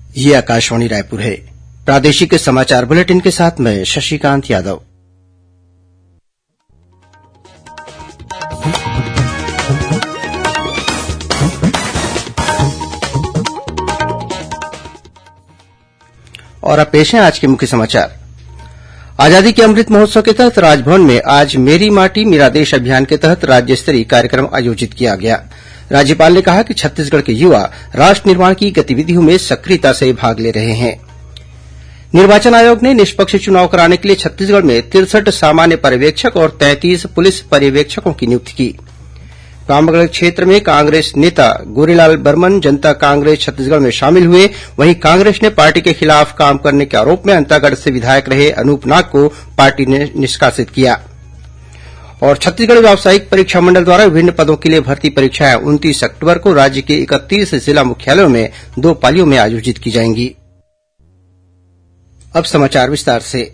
ये आकाशवाणी रायपुर है। प्रादेशिक समाचार बुलेटिन के साथ मैं शशिकांत यादव। और अब पेश है आज के मुख्य समाचार। आजादी के अमृत महोत्सव के तहत राजभवन में आज मेरी माटी मेरा देश अभियान के तहत राज्य स्तरीय कार्यक्रम आयोजित किया गया। राज्यपाल ने कहा कि छत्तीसगढ़ के युवा राष्ट्र निर्माण की गतिविधियों में सक्रियता से भाग ले रहे हैं। निर्वाचन आयोग ने निष्पक्ष चुनाव कराने के लिए छत्तीसगढ़ में 63 सामान्य पर्यवेक्षक और 33 पुलिस पर्यवेक्षकों की नियुक्ति की। रामगढ़ क्षेत्र में कांग्रेस नेता गोरेलाल बर्मन जनता कांग्रेस छत्तीसगढ़ में शामिल हुए। वहीं कांग्रेस ने पार्टी के खिलाफ काम करने के आरोप में अंतागढ़ से विधायक रहे अनूप नाग को पार्टी ने निष्कासित किया। और छत्तीसगढ़ व्यावसायिक परीक्षा मंडल द्वारा विभिन्न पदों के लिए भर्ती परीक्षाएं 29 अक्टूबर को राज्य के 31 जिला मुख्यालयों में 2 पालियों में आयोजित की जाएंगी। अब समाचार विस्तार से।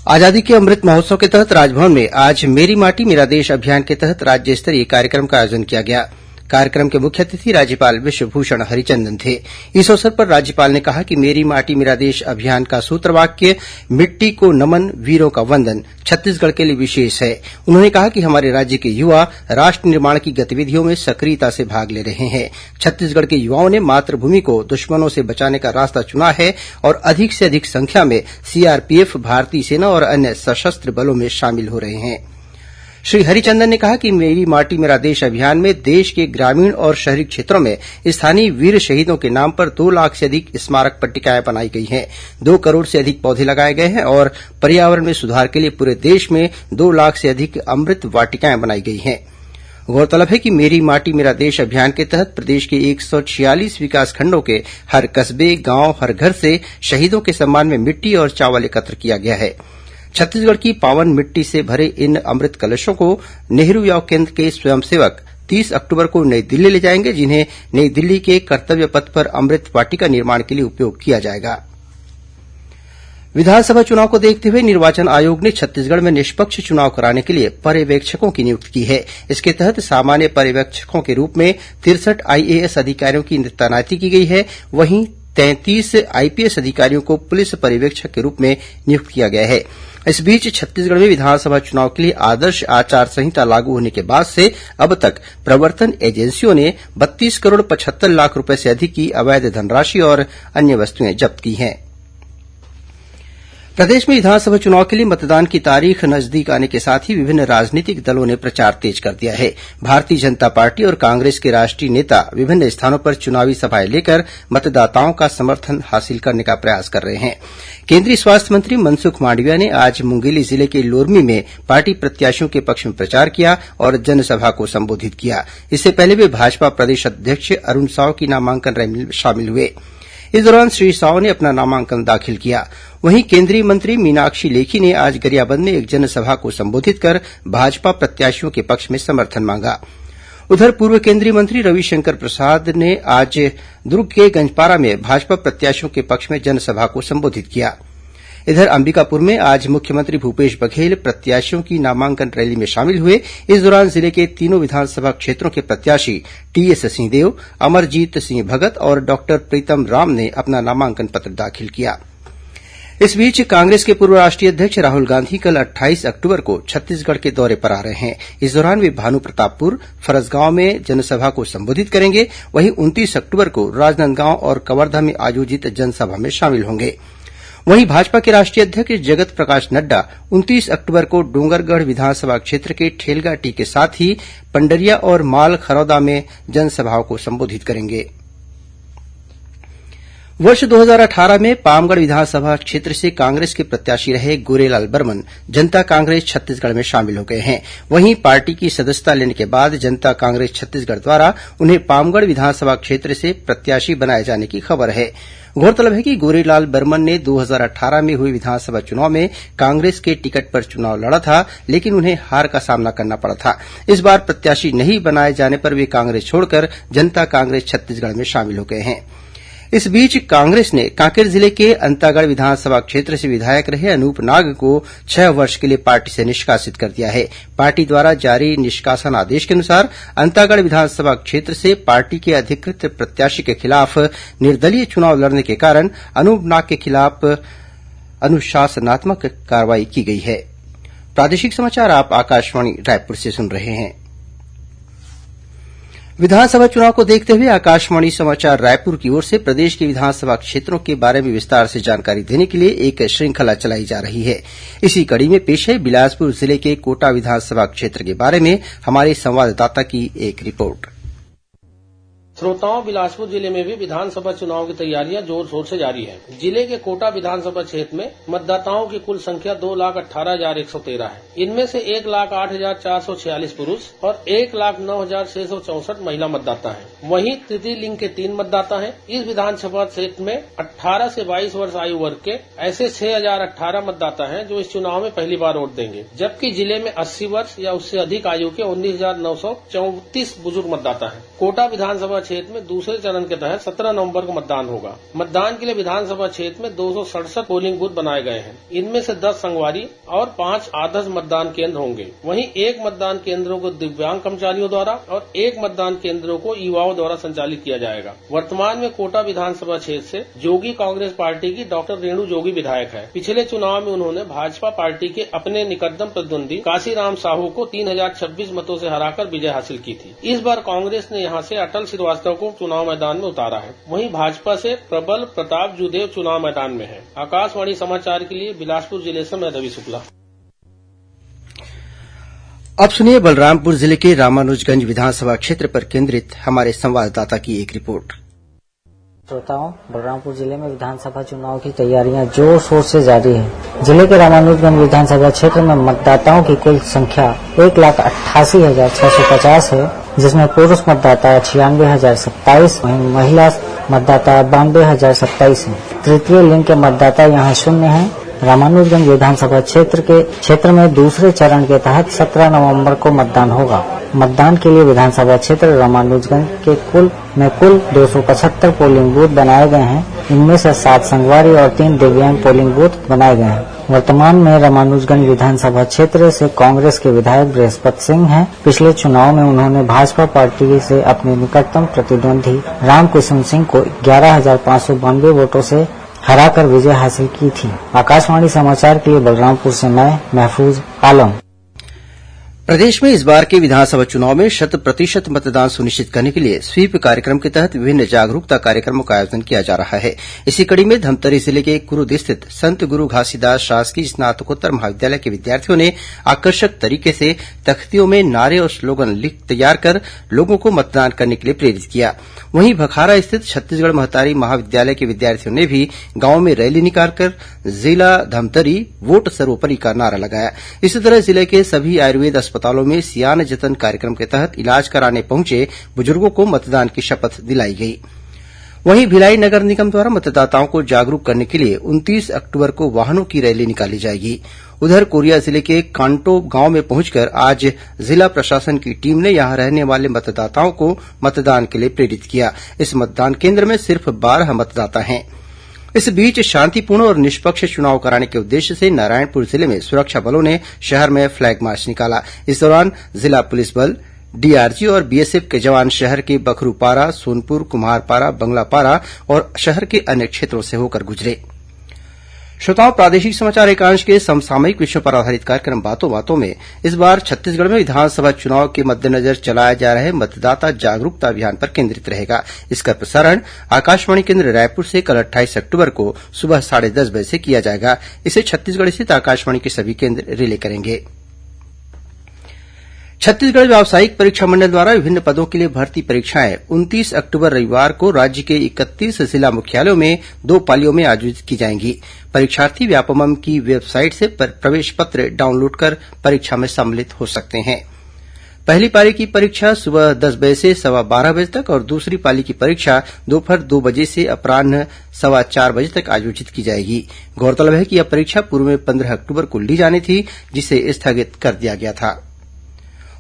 आजादी के अमृत महोत्सव के तहत राजभवन में आज मेरी माटी मेरा देश अभियान के तहत राज्य स्तरीय कार्यक्रम का आयोजन किया गया। कार्यक्रम के मुख्य अतिथि राज्यपाल विश्वभूषण हरिचंदन थे। इस अवसर पर राज्यपाल ने कहा कि मेरी माटी मेरा देश अभियान का सूत्रवाक्य मिट्टी को नमन वीरों का वंदन छत्तीसगढ़ के लिए विशेष है। उन्होंने कहा कि हमारे राज्य के युवा राष्ट्र निर्माण की गतिविधियों में सक्रियता से भाग ले रहे हैं। छत्तीसगढ़ के युवाओं ने मातृभूमि को दुश्मनों से बचाने का रास्ता चुना है और अधिक से अधिक संख्या में सीआरपीएफ, भारतीय सेना और अन्य सशस्त्र बलों में शामिल हो रहे हैं। श्री हरिचंदन ने कहा कि मेरी माटी मेरा देश अभियान में देश के ग्रामीण और शहरी क्षेत्रों में स्थानीय वीर शहीदों के नाम पर 2 लाख से अधिक स्मारक पट्टिकाएं बनाई गई हैं। 2 करोड़ से अधिक पौधे लगाए गए हैं और पर्यावरण में सुधार के लिए पूरे देश में 2 लाख से अधिक अमृत वाटिकाएं बनाई गई हैं। गौरतलब है कि मेरी माटी मेरा देश अभियान के तहत प्रदेश के 146 विकासखंडों के हर कस्बे, गांव, हर घर से शहीदों के सम्मान में मिट्टी और चावल एकत्र किया गया है। छत्तीसगढ़ की पावन मिट्टी से भरे इन अमृत कलशों को नेहरू युवा केंद्र के स्वयंसेवक 30 अक्टूबर को नई दिल्ली ले जाएंगे, जिन्हें नई दिल्ली के कर्तव्य पथ पर अमृत वाटिका निर्माण के लिए उपयोग किया जाएगा। विधानसभा चुनाव को देखते हुए निर्वाचन आयोग ने छत्तीसगढ़ में निष्पक्ष चुनाव कराने के लिए पर्यवेक्षकों की नियुक्ति की है। इसके तहत सामान्य पर्यवेक्षकों के रूप में 63 आईएएस अधिकारियों की तैनाती की गई है। वहीं 33 आईपीएस अधिकारियों को पुलिस पर्यवेक्षक के रूप में नियुक्त किया गया है। इस बीच छत्तीसगढ़ में विधानसभा चुनाव के लिए आदर्श आचार संहिता लागू होने के बाद से अब तक प्रवर्तन एजेंसियों ने 32 करोड़ 75 लाख रुपए से अधिक की अवैध धनराशि और अन्य वस्तुएं जब्त की हैं। प्रदेश में विधानसभा चुनाव के लिए मतदान की तारीख नजदीक आने के साथ ही विभिन्न राजनीतिक दलों ने प्रचार तेज कर दिया है। भारतीय जनता पार्टी और कांग्रेस के राष्ट्रीय नेता विभिन्न स्थानों पर चुनावी सभाएं लेकर मतदाताओं का समर्थन हासिल करने का प्रयास कर रहे हैं। केंद्रीय स्वास्थ्य मंत्री मनसुख मांडविया ने आज मुंगेली जिले के लोरमी में पार्टी प्रत्याशियों के पक्ष में प्रचार किया और जनसभा को संबोधित किया। इससे पहले वे भाजपा प्रदेश अध्यक्ष अरूण साव की नामांकन रैली में शामिल हुए। इस दौरान श्री साव ने अपना नामांकन दाखिल किया। वहीं केंद्रीय मंत्री मीनाक्षी लेखी ने आज गरियाबंद में एक जनसभा को संबोधित कर भाजपा प्रत्याशियों के पक्ष में समर्थन मांगा। उधर पूर्व केंद्रीय मंत्री रविशंकर प्रसाद ने आज दुर्ग के गंजपारा में भाजपा प्रत्याशियों के पक्ष में जनसभा को संबोधित किया। इधर अंबिकापुर में आज मुख्यमंत्री भूपेश बघेल प्रत्याशियों की नामांकन रैली में शामिल हुए। इस दौरान जिले के तीनों विधानसभा क्षेत्रों के प्रत्याशी टीएस सिंहदेव, अमरजीत सिंह भगत और डॉक्टर प्रीतम राम ने अपना नामांकन पत्र दाखिल किया। इस बीच कांग्रेस के पूर्व राष्ट्रीय अध्यक्ष राहुल गांधी कल 28 अक्टूबर को छत्तीसगढ़ के दौरे पर आ रहे हैं। इस दौरान वे भानुप्रतापपुर, फरसगांव में जनसभा को संबोधित करेंगे। वहीं 29 अक्टूबर को राजनांदगांव और कवर्धा में आयोजित जनसभा में शामिल होंगे। वहीं भाजपा के राष्ट्रीय अध्यक्ष जगत प्रकाश नड्डा 29 अक्टूबर को डोंगरगढ़ विधानसभा क्षेत्र के ठेलगाटी के साथ ही पंडरिया और माल खरौदा में जनसभाओं को संबोधित करेंगे। वर्ष 2018 में पामगढ़ विधानसभा क्षेत्र से कांग्रेस के प्रत्याशी रहे गोरेलाल बर्मन जनता कांग्रेस छत्तीसगढ़ में शामिल हो गए हैं। वहीं पार्टी की सदस्यता लेने के बाद जनता कांग्रेस छत्तीसगढ़ द्वारा उन्हें पामगढ़ विधानसभा क्षेत्र से प्रत्याशी बनाए जाने की खबर है। गौरतलब है कि गोरेलाल बर्मन ने 2018 में हुए विधानसभा चुनाव में कांग्रेस के टिकट पर चुनाव लड़ा था, लेकिन उन्हें हार का सामना करना पड़ा था। इस बार प्रत्याशी नहीं बनाए जाने पर वे कांग्रेस छोड़कर जनता कांग्रेस छत्तीसगढ़ में शामिल हो गए हैं। इस बीच कांग्रेस ने कांकेर जिले के अंतागढ़ विधानसभा क्षेत्र से विधायक रहे अनूप नाग को 6 वर्ष के लिए पार्टी से निष्कासित कर दिया है। पार्टी द्वारा जारी निष्कासन आदेश के अनुसार अंतागढ़ विधानसभा क्षेत्र से पार्टी के अधिकृत प्रत्याशी के खिलाफ निर्दलीय चुनाव लड़ने के कारण अनूप नाग के खिलाफ अनुशासनात्मक कार्रवाई की गई है। प्रादेशिक समाचार आप आकाशवाणी रायपुर से सुन रहे हैं। विधानसभा चुनाव को देखते हुए आकाशवाणी समाचार रायपुर की ओर से प्रदेश के विधानसभा क्षेत्रों के बारे में विस्तार से जानकारी देने के लिए एक श्रृंखला चलाई जा रही है। इसी कड़ी में पेश है बिलासपुर जिले के कोटा विधानसभा क्षेत्र के बारे में हमारे संवाददाता की एक रिपोर्ट। श्रोताओं, बिलासपुर जिले में भी विधानसभा चुनाव की तैयारियां जोर शोर से जारी है। जिले के कोटा विधानसभा क्षेत्र में मतदाताओं की कुल संख्या 2,18,113 है। इनमें से 1,08,446 पुरुष और 1,09,664 महिला मतदाता हैं। वहीं तृतीय लिंग के 3 मतदाता हैं। इस विधानसभा क्षेत्र में 18 से 22 वर्ष आयु वर्ग के ऐसे 6,018 मतदाता हैं जो इस चुनाव में पहली बार वोट देंगे, जबकि जिले में 80 वर्ष या उससे अधिक आयु के 19,934 बुजुर्ग मतदाता हैं। कोटा विधानसभा क्षेत्र में दूसरे चरण के तहत 17 नवंबर को मतदान होगा। मतदान के लिए विधानसभा क्षेत्र में 267 पोलिंग बूथ बनाए गए हैं। इनमें से 10 संगवारी और 5 आदर्श मतदान केंद्र होंगे। वहीं 1 मतदान केंद्रों को दिव्यांग कर्मचारियों द्वारा और 1 मतदान केंद्रों को युवाओं द्वारा संचालित किया जाएगा। वर्तमान में कोटा विधानसभा क्षेत्र से जोगी कांग्रेस पार्टी की डॉक्टर रेणु जोगी विधायक है। पिछले चुनाव में उन्होंने भाजपा पार्टी के अपने निकटतम प्रतिद्वंदी काशीराम साहू को 3,026 मतों से हराकर विजय हासिल की थी। इस बार कांग्रेस ने यहां से अटल श्रीवास्तव को चुनाव मैदान में उतारा है। वहीं भाजपा से प्रबल प्रताप जुदेव चुनाव मैदान में है। आकाशवाणी समाचार के लिए बिलासपुर जिले से मैं रवि शुक्ला। अब सुनिए बलरामपुर जिले के रामानुजगंज विधानसभा क्षेत्र पर केंद्रित हमारे संवाददाता की एक रिपोर्ट। श्रोताओं, बलरामपुर जिले में विधानसभा चुनाव की तैयारियां जोर शोर से जारी है। जिले के रामानुजगंज विधानसभा क्षेत्र में मतदाताओं की कुल संख्या 1,88,650 है, जिसमें पुरुष मतदाता 96,027, वहीं महिला मतदाता 92,027 है। तृतीय लिंग के मतदाता यहाँ 0 हैं। रामानुजगंज विधानसभा क्षेत्र में दूसरे चरण के तहत 17 नवंबर को मतदान होगा। मतदान के लिए विधानसभा क्षेत्र रामानुजगंज के कुल 275 पोलिंग बूथ बनाए गए हैं। इनमें से 7 संगवारी और 3 दिव्यांग पोलिंग बूथ बनाए गए हैं। वर्तमान में रामानुजगंज विधानसभा क्षेत्र से कांग्रेस के विधायक बृहस्पति सिंह हैं। पिछले चुनाव में उन्होंने भाजपा पार्टी से अपने निकटतम प्रतिद्वंदी रामकिशन सिंह को 11,592 वोटों से हराकर विजय हासिल की थी। आकाशवाणी समाचार के लिए बलरामपुर से मैं महफूज आलम। प्रदेश में इस बार के विधानसभा चुनाव में 100% मतदान सुनिश्चित करने के लिए स्वीप कार्यक्रम के तहत विभिन्न जागरूकता कार्यक्रमों का आयोजन किया जा रहा है। इसी कड़ी में धमतरी जिले के कुरूद स्थित संत गुरु घासीदास शासकीय स्नातकोत्तर महाविद्यालय के विद्यार्थियों ने आकर्षक तरीके से तख्तियों में नारे और स्लोगन तैयार कर लोगों को मतदान करने के लिए प्रेरित किया। वहीं भखारा स्थित छत्तीसगढ़ महतारी महाविद्यालय के विद्यार्थियों ने भी गांव में रैली निकालकर जिला धमतरी वोट सर्वोपरि का नारा लगाया। इसी तरह जिले के सभी आयुर्वेद अस्पतालों में सियान जतन कार्यक्रम के तहत इलाज कराने पहुंचे बुजुर्गों को मतदान की शपथ दिलाई गई। वहीं भिलाई नगर निगम द्वारा मतदाताओं को जागरूक करने के लिए 29 अक्टूबर को वाहनों की रैली निकाली जाएगी। उधर कोरिया जिले के कांटो गांव में पहुंचकर आज जिला प्रशासन की टीम ने यहां रहने वाले मतदाताओं को मतदान के लिए प्रेरित किया। इस मतदान केंद्र में सिर्फ 12 मतदाता हैं। इस बीच शांतिपूर्ण और निष्पक्ष चुनाव कराने के उद्देश्य से नारायणपुर जिले में सुरक्षा बलों ने शहर में फ्लैग मार्च निकाला। इस दौरान जिला पुलिस बल, डीआरजी और बीएसएफ के जवान शहर के बखरूपारा, सोनपुर, कुम्हारपारा, बंगलापारा और शहर के अन्य क्षेत्रों से होकर गुजरे। श्रोताओं, प्रादेशिक समाचार एकांश के समसामयिक विषयों पर आधारित कार्यक्रम बातों बातों में इस बार छत्तीसगढ़ में विधानसभा चुनाव के मद्देनजर चलाए जा रहे मतदाता जागरूकता अभियान पर केंद्रित रहेगा। इसका प्रसारण आकाशवाणी केंद्र रायपुर से कल 28 अक्टूबर को सुबह 10:30 बजे से किया जाएगा। इसे छत्तीसगढ़ स्थित आकाशवाणी के सभी केंद्र रिले करेंगे। छत्तीसगढ़ व्यावसायिक परीक्षा मंडल द्वारा विभिन्न पदों के लिए भर्ती परीक्षाएं 29 अक्टूबर रविवार को राज्य के 31 जिला मुख्यालयों में 2 पालियों में आयोजित की जाएंगी। परीक्षार्थी व्यापमं की वेबसाइट से प्रवेश पत्र डाउनलोड कर परीक्षा में सम्मिलित हो सकते हैं। पहली पाली की परीक्षा सुबह 10 बजे से 12:15 बजे तक और दूसरी पाली की परीक्षा दोपहर 2 बजे से अपराह्न 4:15 बजे तक आयोजित की जाएगी। गौरतलब है कि यह परीक्षा पूर्व में 15 अक्टूबर को ली जानी थी, जिसे स्थगित कर दिया गया था।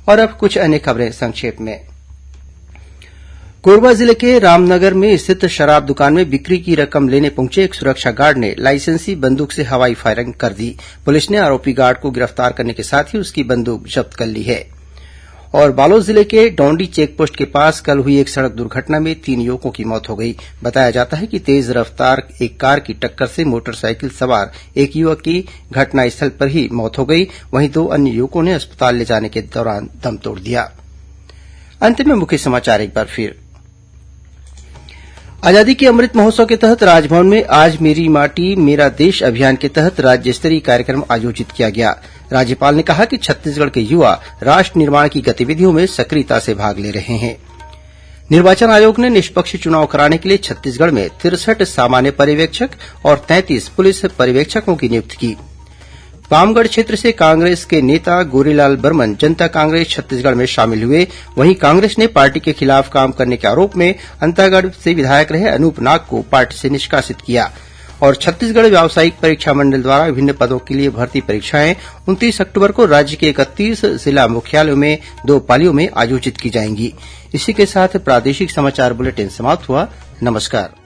और अब कुछ अन्य खबरें संक्षेप में। कोरबा जिले के रामनगर में स्थित शराब दुकान में बिक्री की रकम लेने पहुंचे एक सुरक्षा गार्ड ने लाइसेंसी बंदूक से हवाई फायरिंग कर दी। पुलिस ने आरोपी गार्ड को गिरफ्तार करने के साथ ही उसकी बंदूक जब्त कर ली है। और बालोद जिले के डौंडी चेकपोस्ट के पास कल हुई एक सड़क दुर्घटना में 3 युवकों की मौत हो गई। बताया जाता है कि तेज रफ्तार एक कार की टक्कर से मोटरसाइकिल सवार एक युवक की घटनास्थल पर ही मौत हो गई, वहीं 2 अन्य युवकों ने अस्पताल ले जाने के दौरान दम तोड़ दिया। अंत में मुख्य समाचार एक बार फिर। आजादी के अमृत महोत्सव के तहत राजभवन में आज मेरी माटी मेरा देश अभियान के तहत राज्य स्तरीय कार्यक्रम आयोजित किया गया। राज्यपाल ने कहा कि छत्तीसगढ़ के युवा राष्ट्र निर्माण की गतिविधियों में सक्रियता से भाग ले रहे हैं। निर्वाचन आयोग ने निष्पक्ष चुनाव कराने के लिए छत्तीसगढ़ में 63 सामान्य पर्यवेक्षक और 33 पुलिस पर्यवेक्षकों की नियुक्ति की। पामगढ़ क्षेत्र से कांग्रेस के नेता गोरीलाल बर्मन जनता कांग्रेस छत्तीसगढ़ में शामिल हुए। वहीं कांग्रेस ने पार्टी के खिलाफ काम करने के आरोप में अंतागढ़ से विधायक रहे अनूप नाग को पार्टी से निष्कासित किया। और छत्तीसगढ़ व्यावसायिक परीक्षा मंडल द्वारा विभिन्न पदों के लिए भर्ती परीक्षाएं 29 अक्टूबर को राज्य के 31 जिला मुख्यालयों में 2 पालियों में आयोजित की जाएंगी। इसी के साथ प्रादेशिक समाचार बुलेटिन समाप्त हुआ। नमस्कार।